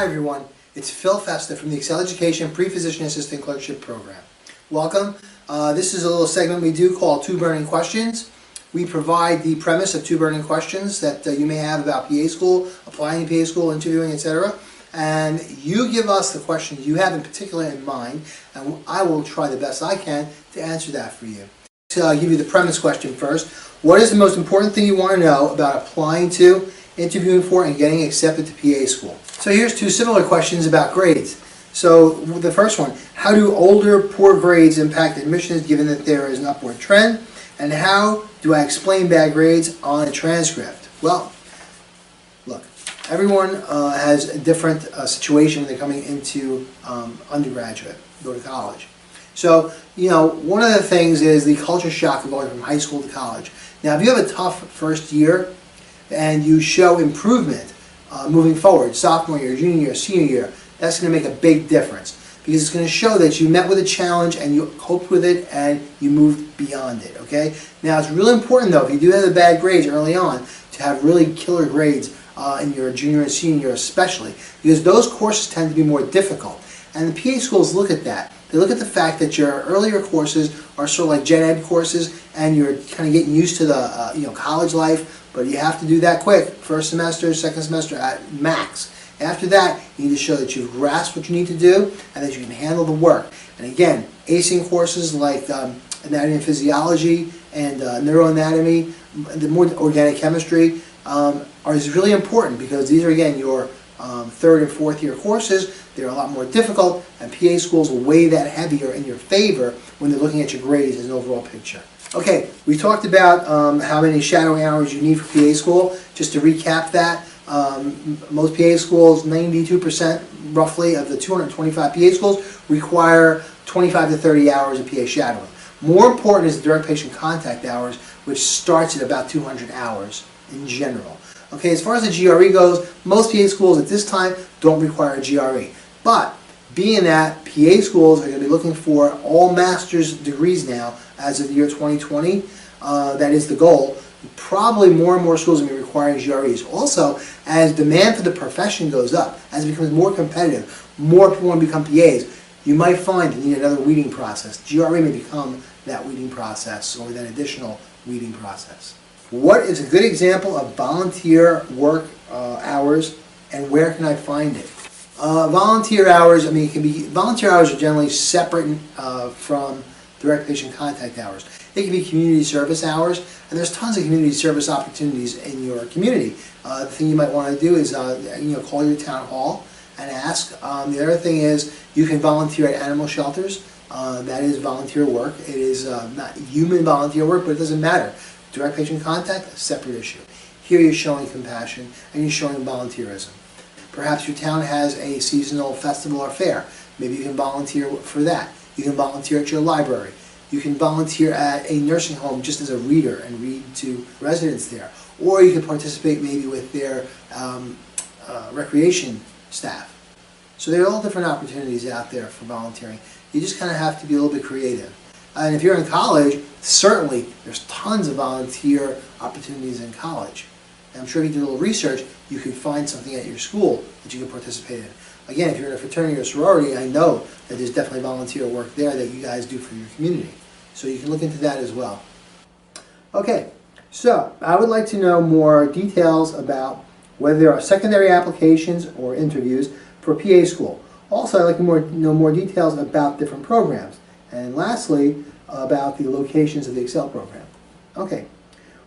Hi everyone, it's Phil Festa from the EXCELL Education Pre-Physician Assistant Clerkship Program. Welcome. This is a little segment we do called Two Burning Questions. We provide the premise of two burning questions that you may have about PA school, applying to PA school, interviewing, etc. And you give us the questions you have in particular in mind, and I will try the best I can to answer that for you. So I'll give you the premise question first. What is the most important thing you want to know about applying to, interviewing for, and getting accepted to PA school? So here's two similar questions about grades. So the first one, how do older poor grades impact admissions given that there is an upward trend? And how do I explain bad grades on a transcript? Well, look, everyone has a different situation when they're coming into undergraduate, go to college. So, one of the things is the culture shock of going from high school to college. Now, if you have a tough first year and you show improvement moving forward, sophomore year, junior year, senior year, that's going to make a big difference because it's going to show that you met with a challenge and you coped with it and you moved beyond it, okay? Now, it's really important, though, if you do have the bad grades early on, to have really killer grades in your junior and senior year especially, because those courses tend to be more difficult. And the PA schools look at that. They look at the fact that your earlier courses are sort of like gen ed courses and you're kind of getting used to the college life, but you have to do that quick. First semester, second semester at max. After that, you need to show that you've grasped what you need to do and that you can handle the work. And again, acing courses like anatomy and physiology and neuroanatomy, the more organic chemistry is really important because these are, again, your third and fourth year courses. They're a lot more difficult, and PA schools will weigh that heavier in your favor when they're looking at your grades as an overall picture. Okay, we talked about how many shadowing hours you need for PA school. Just to recap that, most PA schools, 92% roughly of the 225 PA schools require 25 to 30 hours of PA shadowing. More important is the direct patient contact hours, which starts at about 200 hours in general. Okay, as far as the GRE goes, most PA schools at this time don't require a GRE. But being that PA schools are going to be looking for all master's degrees now as of the year 2020, that is the goal, probably more and more schools are going to be requiring GREs. Also, as demand for the profession goes up, as it becomes more competitive, more people want to become PAs, you might find you need another weeding process. GRE may become that weeding process or that additional weeding process. What is a good example of volunteer work hours, and where can I find it? Volunteer hours, volunteer hours are generally separate from direct patient contact hours. They can be community service hours, and there's tons of community service opportunities in your community. The thing you might want to do is call your town hall and ask. The other thing is you can volunteer at animal shelters. That is volunteer work. It is not human volunteer work, but it doesn't matter. Direct patient contact, a separate issue. Here you're showing compassion and you're showing volunteerism. Perhaps your town has a seasonal festival or fair. Maybe you can volunteer for that. You can volunteer at your library. You can volunteer at a nursing home just as a reader and read to residents there. Or you can participate maybe with their recreation staff. So there are all different opportunities out there for volunteering. You just kind of have to be a little bit creative. And if you're in college, certainly there's tons of volunteer opportunities in college. And I'm sure if you do a little research, you can find something at your school that you can participate in. Again, if you're in a fraternity or sorority, I know that there's definitely volunteer work there that you guys do for your community. So you can look into that as well. Okay, so I would like to know more details about whether there are secondary applications or interviews for PA school. Also, I'd like to know more details about different programs. And lastly, about the locations of the EXCELL program. Okay,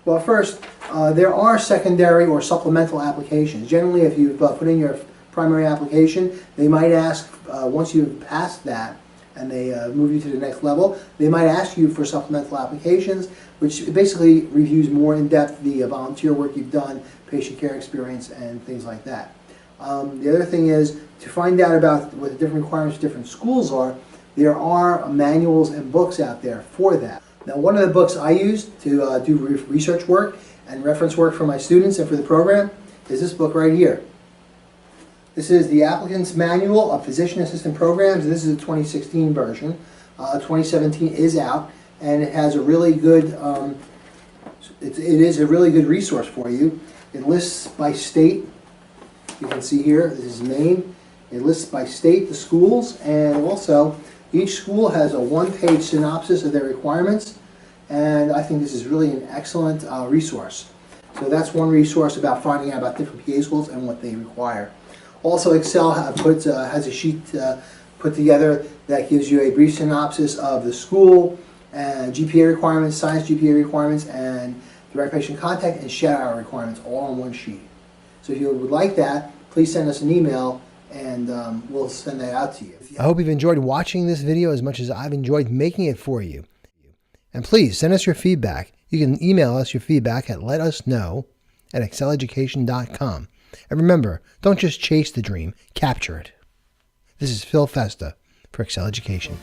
well first, there are secondary or supplemental applications. Generally, if you've put in your primary application, they might ask, once you've passed that and they move you to the next level, they might ask you for supplemental applications, which basically reviews more in depth the volunteer work you've done, patient care experience, and things like that. The other thing is, to find out about what the different requirements of different schools are, there are manuals and books out there for that. Now, one of the books I use to do research work and reference work for my students and for the program is this book right here. This is the Applicants Manual of Physician Assistant Programs. This is a 2016 version. 2017 is out, and it has a really good, it is a really good resource for you. It lists by state. You can see here, this is Maine. It lists by state the schools, and also each school has a one-page synopsis of their requirements, and I think this is really an excellent resource. So that's one resource about finding out about different PA schools and what they require. Also, Excel has a sheet put together that gives you a brief synopsis of the school, and GPA requirements, science GPA requirements, and direct patient contact and shadow hour requirements all on one sheet. So if you would like that, please send us an email and we'll send that out to you. I hope you've enjoyed watching this video as much as I've enjoyed making it for you. And please send us your feedback. You can email us your feedback at letusknow@excelleducation.com. And remember, don't just chase the dream, capture it. This is Phil Festa for Excel Education.